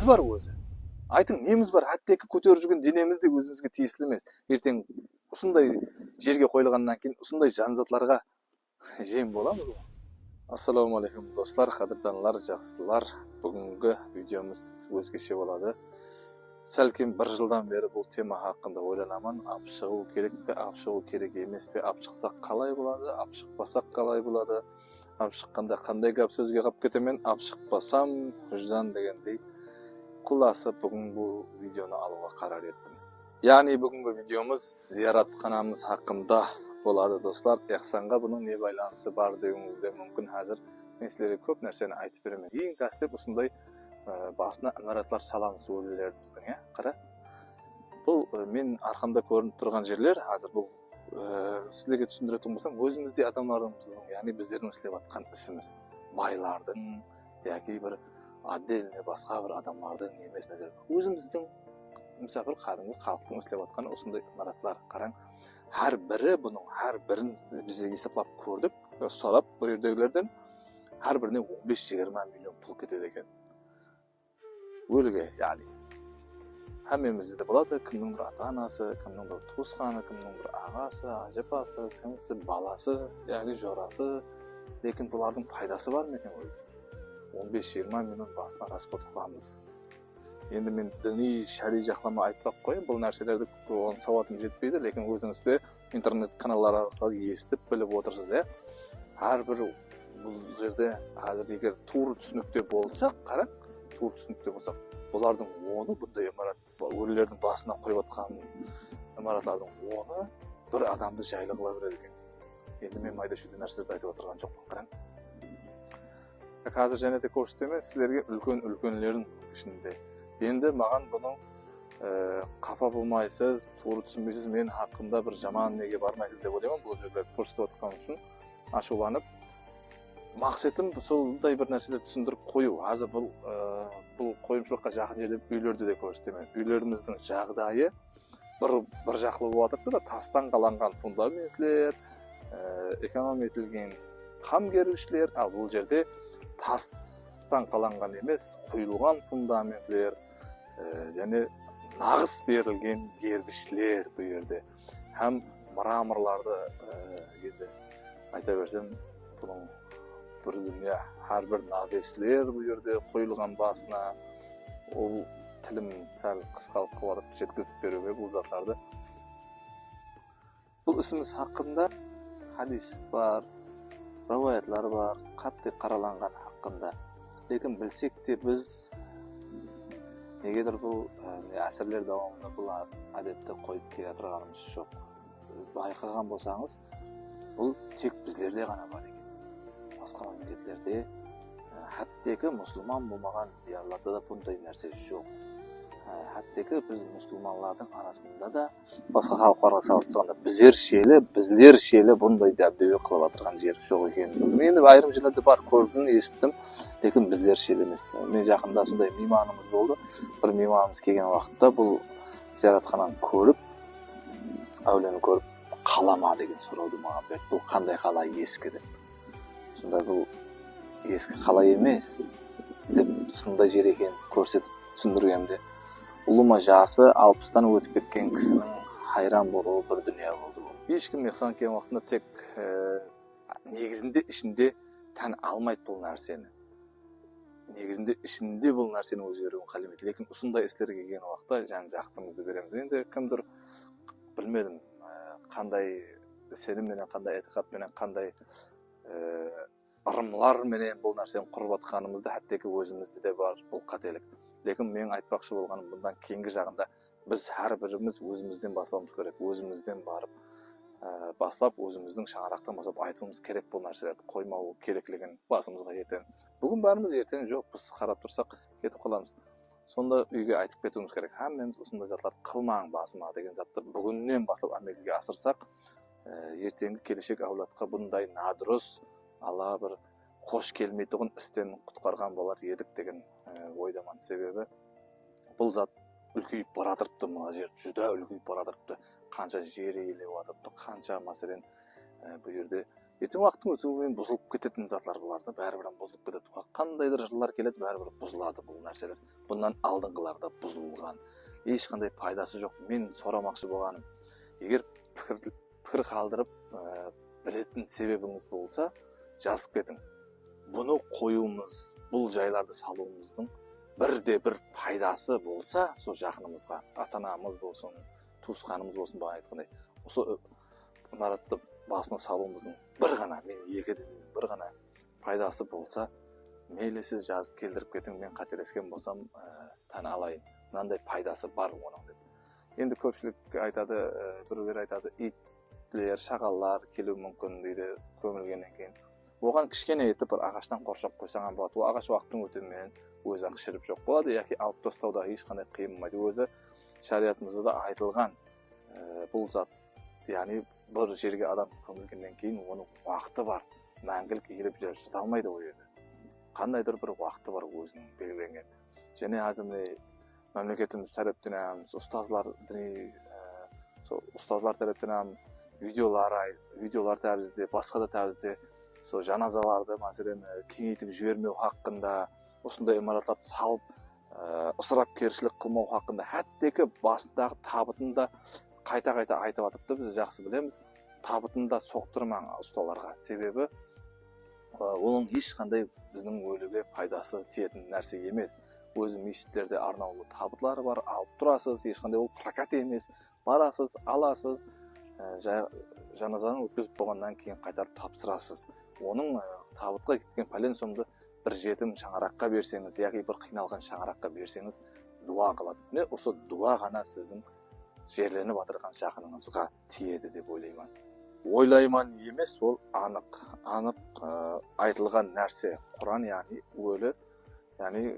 бар өзі? Айтың, неміз бар? Әттекі көтеріп жүрген денеміз де өзімізге тиесілі емес. Ертең осындай жерге қойылғаннан кейін осындай жанзатларға жем боламыз ғой. Ассалаумағалейкум достар, қадірданлар, жақсылар. Бүгінгі видеомыз өзгеше болады. Сәлкем бір жылдан бері бұл тема хақында ойланамын. Алып шығу керек пе, алып шығу керек емес пе, алып шықсақ қалай болады, алып шықпасақ қалай болады, алып шыққанда қандай гәп сөзге қалып кетемін, алып шықпасам жан дегендей. Құласы бүгін бұл видеоны алуға қарар еттім. Яғни бүгінгі видеомыз зияратханамыз хақында болады достар. Яқсанға бұның не байланысы бар деуіңіз де мүмкін. Әзір мен сіздерге көп нәрсені айтып беремін. Ең кәсілеп осындай басына имаратлар саламыз өлілеріміздің, қара. Бұл мен арқамда көрініп тұрған жерлер, қазір бұл сіздерге түсіндіретін болсам, өзімізде адамдарымыздың, яғни біздердің істеп жатқан ісіміз, байлардың, яки бір отдельный басқа бір адамдардың емес нәрсе. Өзіміздің мүсәпір қадімгі халықтың істеп жатқан осындай имараттар. Қараң, әр бірін бізде есеплап көрдік, сұрап бұл жердегілерден әр біріне 15-20 миллион пұл кетеді екен. Өліге, яғни әмемізде де болады, кімнің бір ата-анасы, кімнің бір туысқаны, кімнің бір ағасы, ажапасы, сіңлісі, баласы, яғни жорасы. Лекін бұлардың пайдасы бар ма екен өзі? 15-20 миллион басына расход қыламыз. Енді мен діни шари жақлама айтпақ қойын, бұл нәрселерді оған сауатым жетпейді, лекін өзіңіз де интернет каналдар арқылы естіп біліп отырсыз, әрбір бұл жерде қазір егер тур түсінікте болсақ, қарап, тур түсінікте болсақ, бұлардың оны бұндай имарат, өлілердің басына қойып отқан имаратлардың оны бір адамды жайлы қыла береді екен. Енді мен майда шүйде нәрселерді айтып отырған жоқпын, қараң. Қазір және де көрсетемін сіздерге үлкенлердің ішінде. Енді маған бұның қапа болмайсыз, тур түсінбейсіз, мен хақымда бір жаман неге бармайсыз деп ойлаймын. Бұл жерлерді көрсетіп отқан үшін ашуланып. Мақсатым солдай бір нәрселерді түсіндіріп қою. Азы бұл қойымшылыққа жақын жерде үйлерді де көрсетемін. Үйлеріміздің жағдайы бір жақлы болып жатыр да, тастан қаланған фундаментлер, экономия етілген қам кергіштер, ал бұл жерде тастан қаланған емес, құйылған фундаментлер және нағыз берілген кергіштер бұл жерде. Һәм мраморларды енді айта берсем, бұның бір дүния, әрбір надеслер бұл жерде қойылған басына, ол тілім сәл қысқалық қылып жеткізіп беруге бұл затларды. Бұл ісіміз хақында хадис бар, рауаятлар бар, қатты қараланған хақында. Лекін білсек те біз негедір бұл әсірлер давамында бұл әдетті қойып келе тұрғанымыз жоқ. Байқаған болсаңыз, бұл тек біздерде ғана бар екен. Басқа мемлекетлерде, әттекі мұсылман болмаған дияларда да бұндай нәрсе жоқ. Әттекі біз мұсылманлардың арасында да басқа халықтарға салыстырғанда біздер шелі бұндай дәбдеуе қылып отырған жер жоқ екен. Енді айрым жерлерде бар, көрдім, естідім, лекін біздер шелі емес. Мен жақында сондай мейманымыз болды. Бір мейманымыз келген уақытта бұл зияратхананы көріп, әулиені көріп, қалама деген сұрауды маған берді. Бұл қандай қала, ескі деп. Сонда бұл ескі қала емес деп сондай жер екен көрсетіп түсіндіргенде, ұлыма жасы 60-тан өтіп кеткен кісінің хайран болуы бір дүния болды. Ешкім Яқсан келген уақытында тек негізінде ішінде тән алмайды бұл нәрсені. Негізінде ішінде бұл нәрсені өзгеруін қаламайды. Лекін осындай істерге келген уақытта жан жақтымызды береміз. Енді кімдір білмедім, қандай сенімменен, қандай этиқатпенен, қандай ырымлар менен бұл нәрсені құрып атқанымызды әттекі өзімізде де бар бұл қателік. Лекін мен айтпақшы болғаным, бұндан кейінгі жағында біз әрбіріміз өзімізден бастауымыз керек, өзімізден барып бастап, өзіміздің шаңырақтан бастап айтуымыз керек бұл нәрселерді қоймау керектігін басымызға ертең. Бүгін барымыз, ертең жоқ, біз қарап тұрсақ кетіп қаламыз. Сонда үйге айтып кетуіміз керек. Әмеміз осындай затларды қылмаң басыма деген затты бүгіннен бастап әмелге асырсақ, ертеңгі келешек әулетқа бұндай надұрыс, Алла бір қош келмейтұғын істен құтқарған болар едік деген ойдаман. Себебі бұл зат үлкейіп баратырыпты, мына жер жүда үлкейіп баратырыпты, қанша жер иелеп жатырыпты, қанша мәселен бұл жерде ертең уақыттың өтуімен бұзылып кететін затлар бұлар да, бәрібір бұзылып кетеді. Қандайдыр жылдар келеді, бәрібір бұзылады бұл нәрселер. Бұндан алдыңғыларда бұзылған, ешқандай пайдасы жоқ. Мен сұрамақшы болғаным, егер пікір қалдырып білетін себебіңіз болса, жазып кетің. Бұны қоюымыз, бұл жайларды салуымыздың бірде-бір пайдасы болса, сол жақынымызға, ата-анамыз болсын, туысқанымыз болсын, бағана айтқандай, осы имаратты басына салуымыздың бір ғана, мен екі демеймін, бір ғана пайдасы болса, мейлі сіз жазып келдіріп кетің, мен қателескен болсам, тана алайын. Мынандай пайдасы бар оның деп. Енді көпшілік айтады, біреулер айтады, иттер, шағалалар келуі мүмкін дейді, көмілгеннен кейін. Оған кішкене етіп бір ағаштан қоршап қойсаң болады. Ол ағаш уақыттың өтуімен өзі шіріп жоқ болады, яки алып тастауда ешқандай қиын болмайды. Өзі шариғатымызда да айтылған бұл зат, яғни бір жерге адам көмілгеннен кейін оның уақыты бар, мәңгілік иіліп жата алмайды ол жерде. Қандайдыр бір уақыты бар өзінің белгіленген. Және әзімде мемлекетіміз тараптан, ұстазлар тараптан видеолар тәрізде, басқа да тәрізде сол жаназаларды мәселен кеңейтіп жібермеу хақында, осындай имараттарды салып, ысырапкершілік қылмау хақында, әттекі басындағы табытында қайта-қайта айтып атыпты, біз жақсы білеміз. Табытында соқтырмаң ұсталарға. Себебі оның ешқандай біздің өліге пайдасы тиетін нәрсе емес. Өзі мешіттерде арнаулы табытлары бар, алып тұрасыз, ешқандай ол прокат емес. Барасыз, аласыз, жаназаны өткізіп болғаннан кейін қайтарып тапсырасыз. Оның табытқа кеткен пәлен сомды бір жетім шаңыраққа берсеңіз, яки бір қиналған шаңыраққа берсеңіз, дуа қылады. Міне осы дуа ғана сіздің жерленіп отырған жақыныңызға тиеді деп ойлаймын. Ойлайман емес, ол анық айтылған нәрсе. Құран, яғни өлі, яғни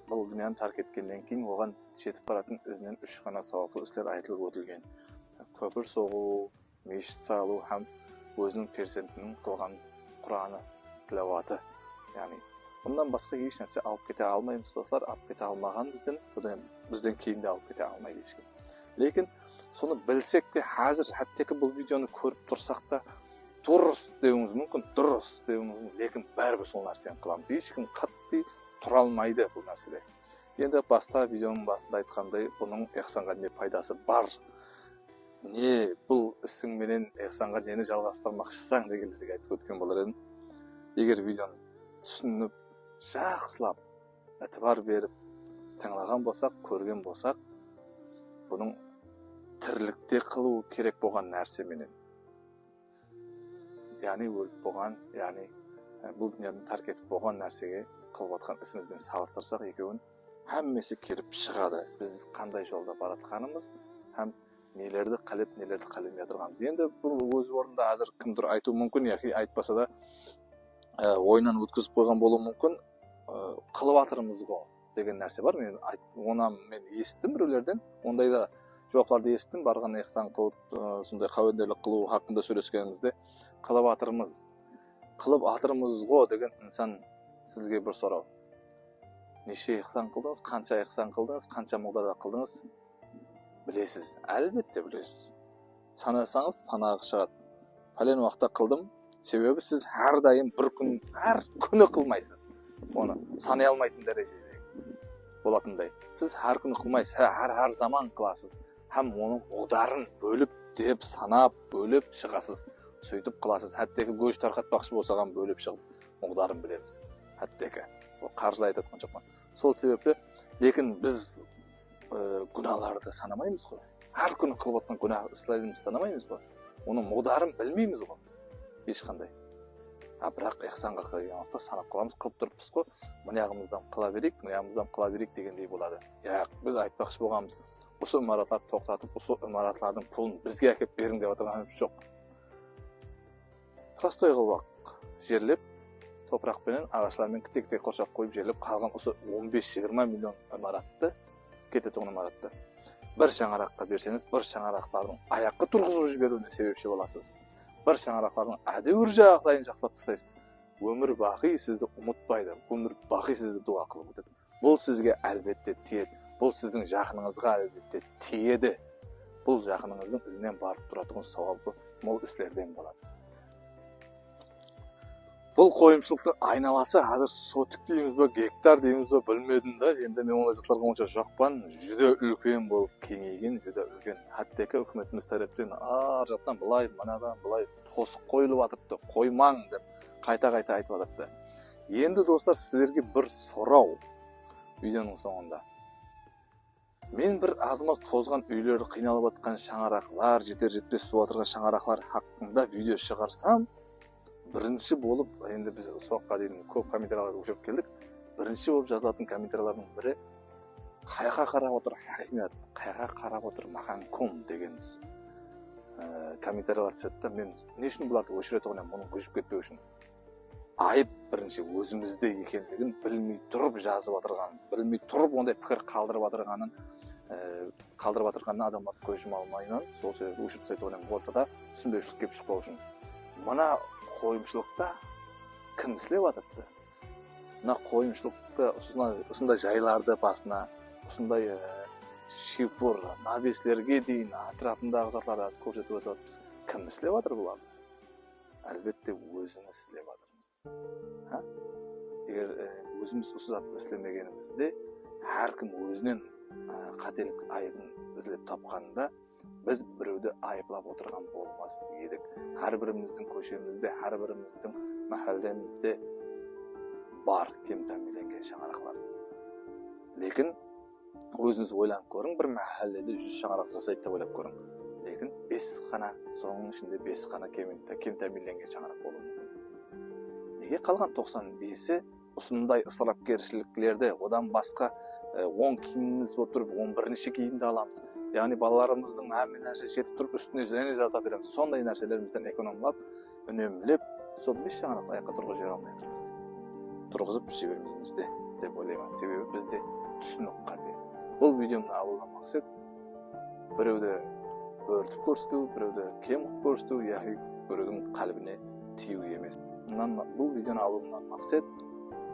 бұл дүнияны тәрк еткеннен кейін оған жетіп баратын ізінен 3 ғана сауаплы істер айтылып өтілген. Көпір соғу, мешіт салу һәм өзінің перзентінің қылған Құраны тілауаты. Яғни бұндан басқа еш нәрсе алып кете алмаймыз достар, алып кете алмаған бізден кейін де алып кете алмайды ешкім. Лекін соны білсек те, қазір әттекі бұл видеоны көріп тұрсақ та, дұрыс деуіңіз мүмкін, лекін бәрібір сол нәрсені қыламыз. Ешкім қатты тұра алмайды бұл нәрседе. Енді видеоның басында айтқандай, бұның ихсанға не пайдасы бар? Не бұл ісіңменен ихсанға нені жалғастырмақшысың дегендерге айтып өткен болар едім. Егер видеоны түсініп, жақсылап, әтібар беріп, тыңлаған болсақ, көрген болсақ, бұның тірлікте қылу керек болған нәрсеменен, яғни өліп болған, яғни бұл дүниядан тәрк етіп болған нәрсеге қылып атқан ісімізбен салыстырсақ, екеуін әммесі келіп шығады. Біз қандай жолда баратқанымыз, һәм нелерді қалемей отырғанымыз. Енді бұл өз орнында әзір кімдір айту мүмкін, яки айтпаса да ойынан өткізіп қойған болуы мүмкін. Қылып атырмыз ғой деген нәрсе бар. Мен естім біреулерден, ондай да жоқларды естім, барған ихсан қылып, сондай қауендерлік қылу хақында сөйлескенімізде, қылып атырмыз ғой деген инсан сізге бір сұрау. Неше ихсан қылдыңыз, қанша ихсан қылдыңыз, қанша мағдарда қылдыңыз? Білесіз, әлбетте білесіз. Санасаңыз, санағы шығады. Пәлен уақытта қылдым, себебі сіз әрдайым әр күні қылмайсыз. Оны санай алмайтын дәрежеде болатындай. Сіз әр күні қылмайсыз, әр заман қыласыз. Һәм оның ұғдарын бөліп, деп, санап, бөліп шығасыз. Сөйтіп қыласыз. Әттекі көш тарқатпақшы болсаған бөліп шығып, ұғдарын білеміз. Әттекі. Ол қаржылай айтатқан жоқпан. Сол себепті, лекін біз күнәларды санамаймыз ғой. Әр күні қылып отқан күнә істерімізді санамаймыз ғой. Оның мұғдарын білмейміз ғой. Ешқандай. Бірақ ихсанға қылған уақытта санап қаламыз, қылып тұрыппыз ғой. Мұнағымыздан қыла берейік дегендей болады. Біз айтпақшы болғанбыз. Осы имараттарды тоқтатып, осы имараттардың пұлын бізге әкеп берің деп отырғанымыз жоқ. Простой қылбақ жерлеп, топырақпенен, ағашлармен кітек қоршап қойып жерлеп, қалған осы 15-20 миллион имаратты, кететін имаратты бір шаңыраққа берсеңіз, бір шаңырақтардың аяққа тұрғызып жіберуіне себепші боласыз. Бір шаңырақтардың әдеуір жағдайын жақсылап тастайсыз. Өмір бақи сізді ұмытпайды, өмір бақи сізді дуа қылып өтеді. Бұл сізге әлбетте тиеді. Бұл сіздің жақыныңызға әлбетте тиеді. Бұл жақыныңыздың ізінен барып тұратығын сауабы мол істерден болады. Бұл коюмчулуктун айналасы азыр сотик дейбиз бе, гектар дейбиз бе билмедим да. Енді мен ол заттарга онча жокпан. Жүдө үлкен болуп кеңейген, жүдө үлкен. Хаттеки өкмөтүбүз тараптан ар жактан былай, манадан былай тосук коюлуп атыпты. Коймаң деп кайта-кайта айтып атыпты. Енді достар, силерге бір суроо видеонун соңунда. Мен бір аз-маз тозган үйлөрдө кыйналып аткан шаңараклар, жетер жетпес болуп атырган шаңараклар хакында видео чыгарсам, биринчи болуп, енді біз соққа дейін көп комментариялар өшіріп келдік. Биринчи болуп жазылатын комментариялардың бірі каяка карап отур хакимият, каяка карап отур маханком деген комментариялар түшөт да. Мен эмне үчүн буларды өчүрө турган, муну көчүп кетпөө үчүн. Айып биринчи өзүмүздө экендигин билмей туруп жазып атырган, билмей туруп ондай пикир калтырып атырганын адамдар көз жума алмайынан сол себептен өчүрүп тастайт турган ортада түшүнбөйчүлүк келип чыкпоо үчүн. Мына коюмчулукта ким иштеп атыпты? Мына коюмчулукта ушундай жайларды басына, ушундай шифр, навеслерге дейин атрафындагы затларды аз көрсөтүп атабыз. Ким иштеп атыр буларды? Албетте өзүбүз иштеп атырбыз. Эгер өзүбүз ушул затты иштемегенибизде, ар ким өзүнүн кателик айыбын изилеп тапканда, biz birovni ayıplab o'tirgan bo'lmas edik. Har birimizning ko'chamizda, har birimizning mahallamizda bor kim ta'minlangan shang'aroqlar. Lekin o'zingiz o'ylab ko'ring, bir mahallada 100 shang'aroq jasaydi deb o'ylab ko'ring. Lekin 5 xona, so'ngning ichida 5 xona kim ta'minlangan shang'aroq bo'lishi mumkin. Nega qolgan 95i ушундай ысырапкерчиликлерде, одан башка 10 кийимimiz болуп туруп 11-ши кийимди аламыз. Яғни балаларымыздың әмі нәрсе жетіп тұрып, үстіне және зата береміз. Сондай нәрселерімізден экономлап, үнемлеп, сол 5 шаңырақты аяққа тұрғызып жібере алмай отырмыз. Тұрғызып жібермейміз деп ойлаймын. Себебі бізде түсінік қате. Бұл видеомды алудан мақсат біреуді бөртіп көрсету, біреуді кем қылып көрсету, яғни біреудің қалбіне тию емес. Бұл видеоны алудан мақсат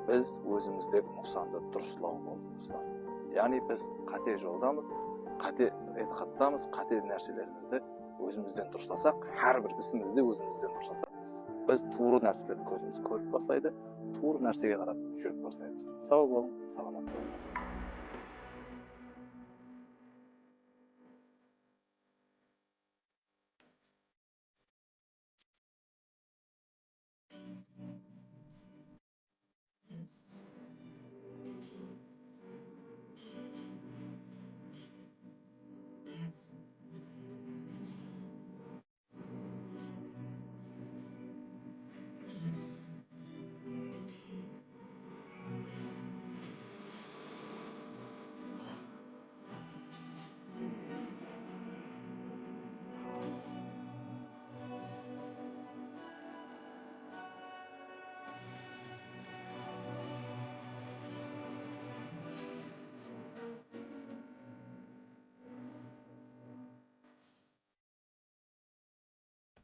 біз өзіміздегі нұқсанды дұрыслау болды. Яғни біз қате жолдамыз, қате этикаттамыз, қате нәрселерімізді өзімізден дұрыстасақ, әрбір ісімізді өзімізден дұрыстасақ, біз туыры нәрселерді көзіміз көріп бастайды, туыры нәрсеге қарап жүріп бастаймыз. Сау болың, саламат болың.